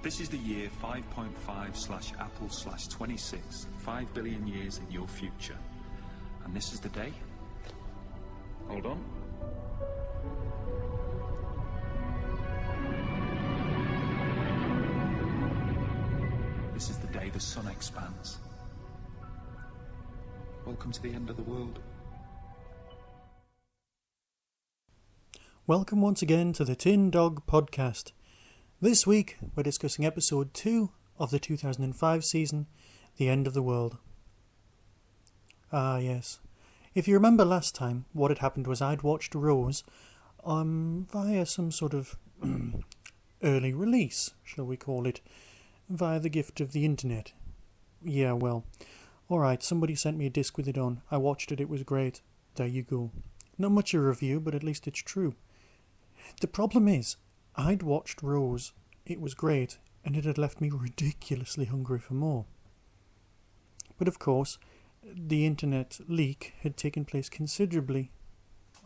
This is the year 5.5/Apple/26, 5 billion years in your future. And this is the day? Hold on. This is the day the sun expands. Welcome to the end of the world. Welcome once again to the Tin Dog Podcast. This week we're discussing episode 2 of the 2005 season, The End of the World. Ah yes, if you remember last time, what had happened was I'd watched Rose via some sort of early release, shall we call it, via the gift of the internet. Yeah, well, alright, somebody sent me a disc with it on, I watched it, it was great, there you go. Not much a review, but at least it's true. The problem is, I'd watched Rose, it was great, and it had left me ridiculously hungry for more. But of course, the internet leak had taken place considerably,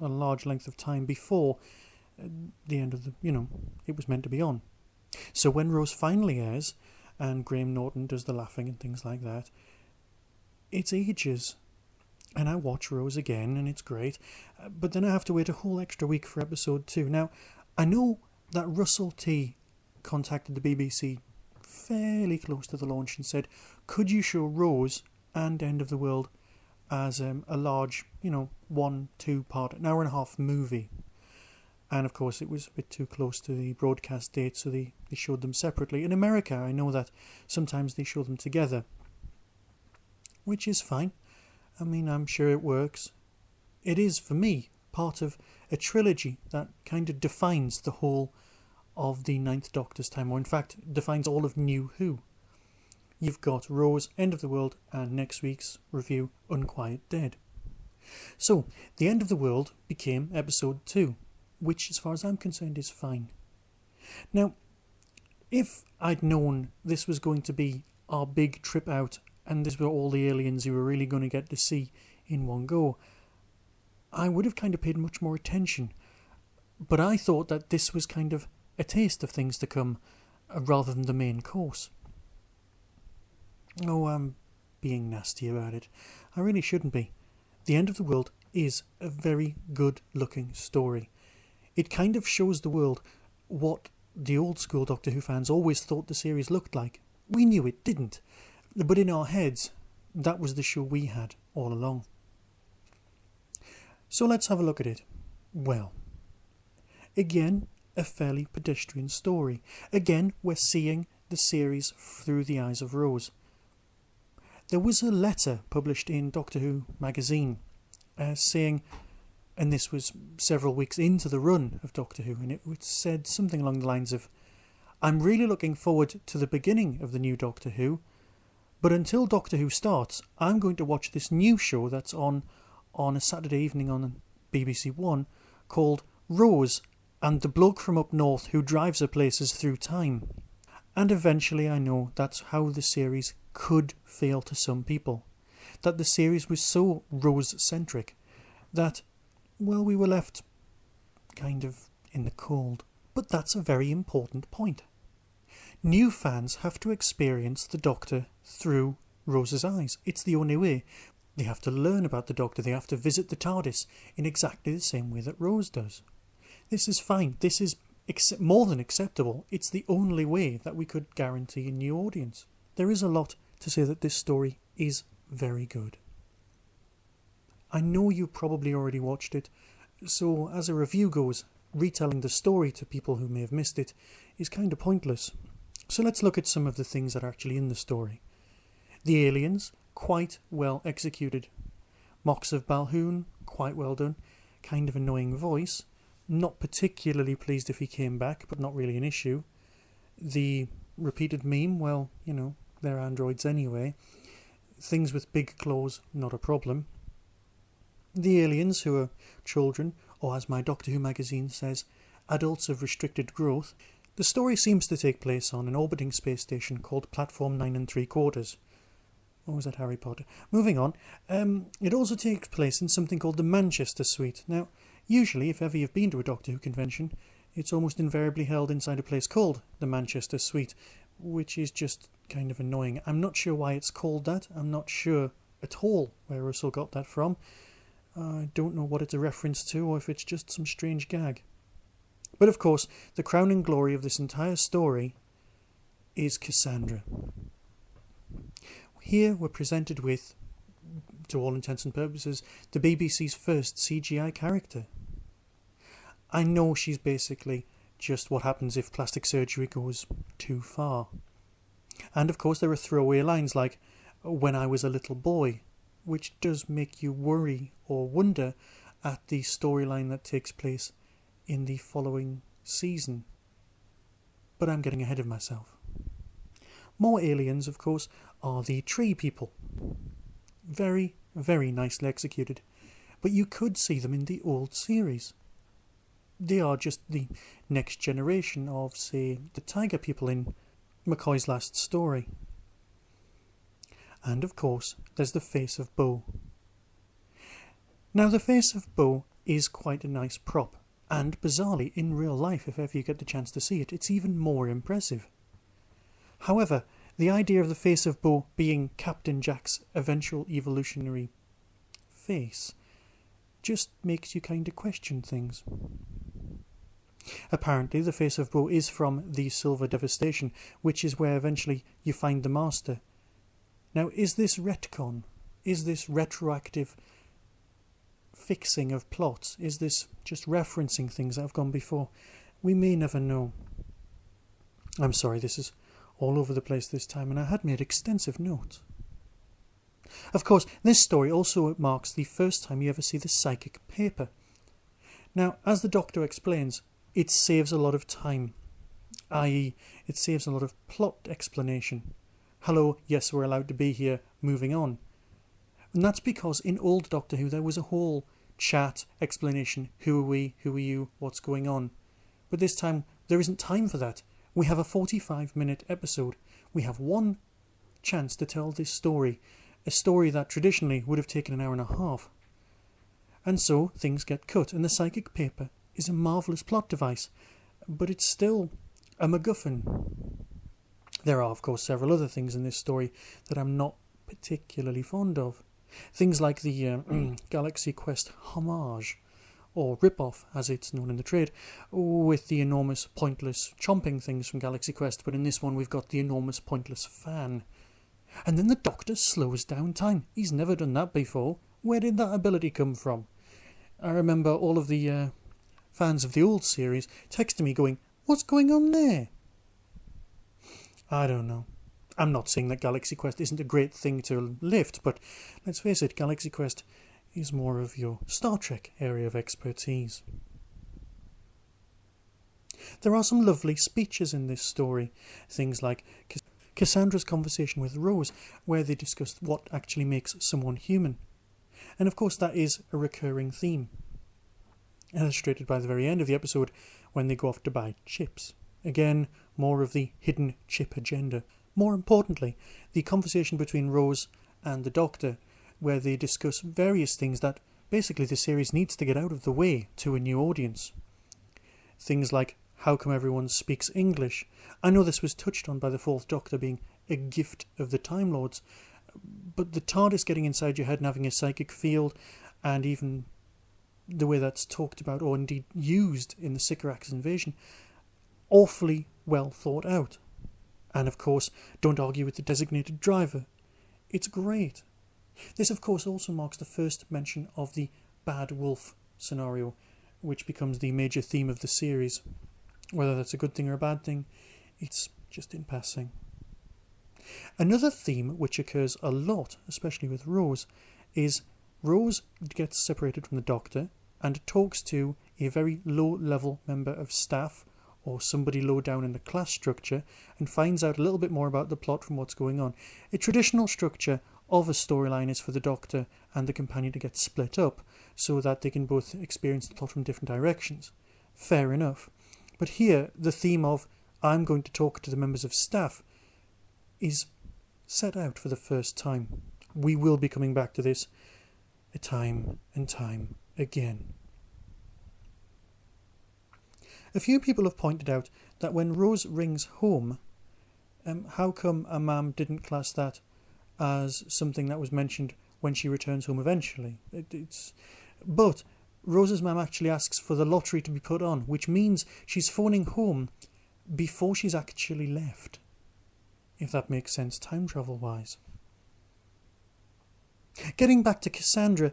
a large length of time before the end of it was meant to be on. So when Rose finally airs, and Graham Norton does the laughing and things like that, it's ages. And I watch Rose again, and it's great, but then I have to wait a whole extra week for episode 2. Now, I know that Russell T contacted the BBC fairly close to the launch and said, could you show Rose and End of the World as a large, 1-2 part, an hour and a half movie? And of course it was a bit too close to the broadcast date, so they showed them separately. In America, I know that sometimes they show them together, which is fine. I mean, I'm sure it works. It is, for me, part of a trilogy that kind of defines the whole of the Ninth Doctor's time, or in fact defines all of New Who. You've got Rose, End of the World, and next week's review, Unquiet Dead. So, The End of the World became episode 2, which as far as I'm concerned is fine. Now, if I'd known this was going to be our big trip out, and this were all the aliens you were really going to get to see in one go, I would have kind of paid much more attention. But I thought that this was kind of a taste of things to come, rather than the main course. Oh, I'm being nasty about it. I really shouldn't be. The End of the World is a very good-looking story. It kind of shows the world what the old-school Doctor Who fans always thought the series looked like. We knew it didn't, but in our heads, that was the show we had all along. So let's have a look at it. Well, again, a fairly pedestrian story. Again, we're seeing the series through the eyes of Rose. There was a letter published in Doctor Who magazine saying, and this was several weeks into the run of Doctor Who, and it said something along the lines of, I'm really looking forward to the beginning of the new Doctor Who, but until Doctor Who starts, I'm going to watch this new show that's on a Saturday evening on BBC One called Rose and the Bloke from Up North Who Drives Her Places Through Time. And eventually I know that's how the series could feel to some people. That the series was so Rose-centric that, well, we were left kind of in the cold. But that's a very important point. New fans have to experience the Doctor through Rose's eyes. It's the only way. They have to learn about the Doctor. They have to visit the TARDIS in exactly the same way that Rose does. This is fine. This is more than acceptable. It's the only way that we could guarantee a new audience. There is a lot to say that this story is very good. I know you probably already watched it, so as a review goes, retelling the story to people who may have missed it is kind of pointless. So let's look at some of the things that are actually in the story. The aliens, quite well executed. Mox of Balhoun, quite well done. Kind of annoying voice. Not particularly pleased if he came back, but not really an issue. The repeated meme, well, they're androids anyway. Things with big claws, not a problem. The aliens, who are children, or as my Doctor Who magazine says, adults of restricted growth. The story seems to take place on an orbiting space station called Platform 9 3/4. Or was that Harry Potter? Moving on. It also takes place in something called the Manchester Suite. Now, usually, if ever you've been to a Doctor Who convention, it's almost invariably held inside a place called the Manchester Suite, which is just kind of annoying. I'm not sure why it's called that. I'm not sure at all where Russell got that from. I don't know what it's a reference to, or if it's just some strange gag. But of course, the crowning glory of this entire story is Cassandra. Here we're presented with, to all intents and purposes, the BBC's first CGI character. I know she's basically just what happens if plastic surgery goes too far. And of course there are throwaway lines like, "when I was a little boy," which does make you worry or wonder at the storyline that takes place in the following season. But I'm getting ahead of myself. More aliens, of course, are the tree people. Very, very nicely executed. But you could see them in the old series. They are just the next generation of, say, the tiger people in McCoy's last story. And of course, there's the face of Bo. Now, the face of Bo is quite a nice prop, and bizarrely, in real life, if ever you get the chance to see it, it's even more impressive. However, the idea of the face of Bo being Captain Jack's eventual evolutionary face just makes you kind of question things. Apparently, the face of Bo is from the Silver Devastation, which is where eventually you find the Master. Now, is this retcon? Is this retroactive fixing of plots? Is this just referencing things that have gone before? We may never know. I'm sorry, this is all over the place this time, and I had made extensive notes. Of course, this story also marks the first time you ever see the psychic paper. Now, as the Doctor explains, it saves a lot of time, i.e. it saves a lot of plot explanation. Hello, yes, we're allowed to be here, moving on. And that's because in old Doctor Who there was a whole chat, explanation, who are we, who are you, what's going on. But this time there isn't time for that. We have a 45-minute episode. We have one chance to tell this story, a story that traditionally would have taken an hour and a half. And so things get cut, and the psychic paper is a marvellous plot device, but it's still a MacGuffin. There are, of course, several other things in this story that I'm not particularly fond of. Things like the Galaxy Quest homage, or rip-off, as it's known in the trade, with the enormous, pointless chomping things from Galaxy Quest, but in this one we've got the enormous, pointless fan. And then the Doctor slows down time. He's never done that before. Where did that ability come from? I remember all of the fans of the old series texting me going, "What's going on there?" I don't know. I'm not saying that Galaxy Quest isn't a great thing to lift, but let's face it, Galaxy Quest is more of your Star Trek area of expertise. There are some lovely speeches in this story, things like Cassandra's conversation with Rose, where they discuss what actually makes someone human. And of course that is a recurring theme, illustrated by the very end of the episode when they go off to buy chips. Again, more of the hidden chip agenda. More importantly, the conversation between Rose and the Doctor, where they discuss various things that basically the series needs to get out of the way to a new audience. Things like, how come everyone speaks English? I know this was touched on by the Fourth Doctor being a gift of the Time Lords, but the TARDIS getting inside your head and having a psychic field, and even the way that's talked about, or indeed used in the Sycorax invasion, awfully well thought out. And of course, don't argue with the designated driver. It's great. This of course also marks the first mention of the bad wolf scenario, which becomes the major theme of the series. Whether that's a good thing or a bad thing, it's just in passing. Another theme which occurs a lot, especially with Rose, is Rose gets separated from the Doctor and talks to a very low-level member of staff or somebody low down in the class structure and finds out a little bit more about the plot from what's going on. A traditional structure of a storyline is for the Doctor and the companion to get split up so that they can both experience the plot from different directions. Fair enough. But here, the theme of I'm going to talk to the members of staff is set out for the first time. We will be coming back to this time and time again. A few people have pointed out that when Rose rings home, how come a mum didn't class that as something that was mentioned when she returns home eventually? But Rose's mum actually asks for the lottery to be put on, which means she's phoning home before she's actually left, if that makes sense time travel wise. Getting back to Cassandra,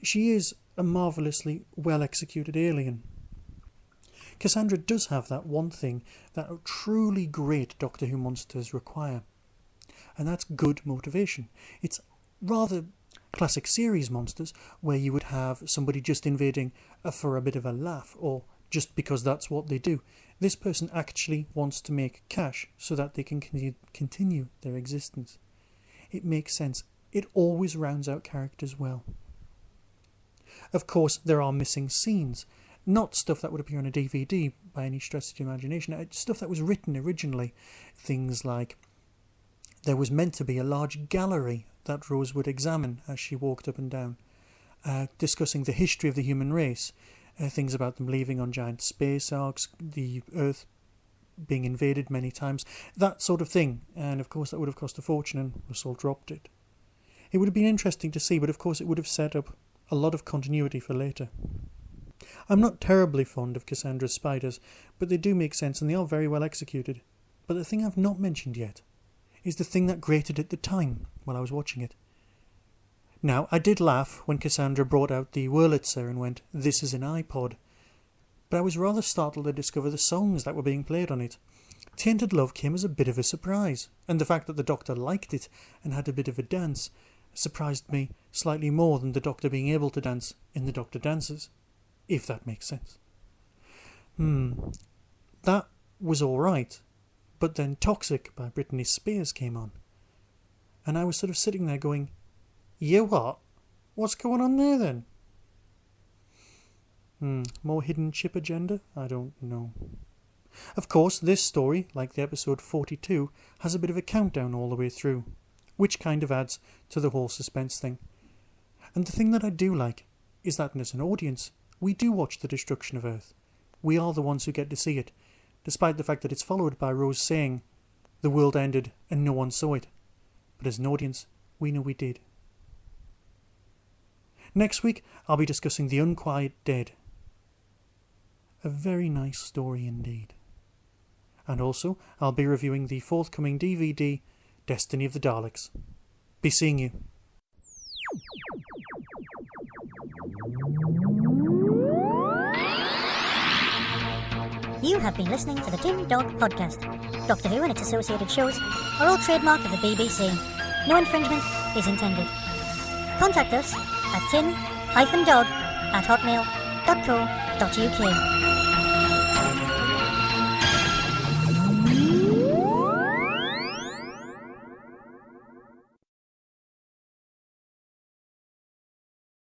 she is a marvellously well executed alien. Cassandra does have that one thing that truly great Doctor Who monsters require, and that's good motivation. It's rather classic series monsters where you would have somebody just invading for a bit of a laugh or just because that's what they do. This person actually wants to make cash so that they can continue their existence. It makes sense. It always rounds out characters well. Of course, there are missing scenes. Not stuff that would appear on a DVD by any stretch of the imagination. Stuff that was written originally. Things like there was meant to be a large gallery that Rose would examine as she walked up and down, discussing the history of the human race, things about them leaving on giant space arcs, the Earth being invaded many times, that sort of thing. And of course that would have cost a fortune and Russell dropped it. It would have been interesting to see, but of course it would have set up a lot of continuity for later. I'm not terribly fond of Cassandra's spiders, but they do make sense and they are very well executed. But the thing I've not mentioned yet is the thing that grated at the time while I was watching it. Now, I did laugh when Cassandra brought out the Wurlitzer and went, "This is an iPod," but I was rather startled to discover the songs that were being played on it. Tainted Love came as a bit of a surprise, and the fact that the Doctor liked it and had a bit of a dance surprised me slightly more than the Doctor being able to dance in The Doctor Dances, if that makes sense. That was alright, but then Toxic by Britney Spears came on, and I was sort of sitting there going, yeah, what? What's going on there then? More hidden chip agenda? I don't know. Of course, this story, like the episode 42, has a bit of a countdown all the way through, which kind of adds to the whole suspense thing. And the thing that I do like is that as an audience, we do watch the destruction of Earth. We are the ones who get to see it, despite the fact that it's followed by Rose saying, the world ended and no one saw it. But as an audience, we know we did. Next week, I'll be discussing The Unquiet Dead. A very nice story indeed. And also, I'll be reviewing the forthcoming DVD, Destiny of the Daleks. Be seeing you. You have been listening to the Tin Dog Podcast. Doctor Who and its associated shows are all trademark of the BBC. No infringement is intended. Contact us at tin-dog@hotmail.co.uk.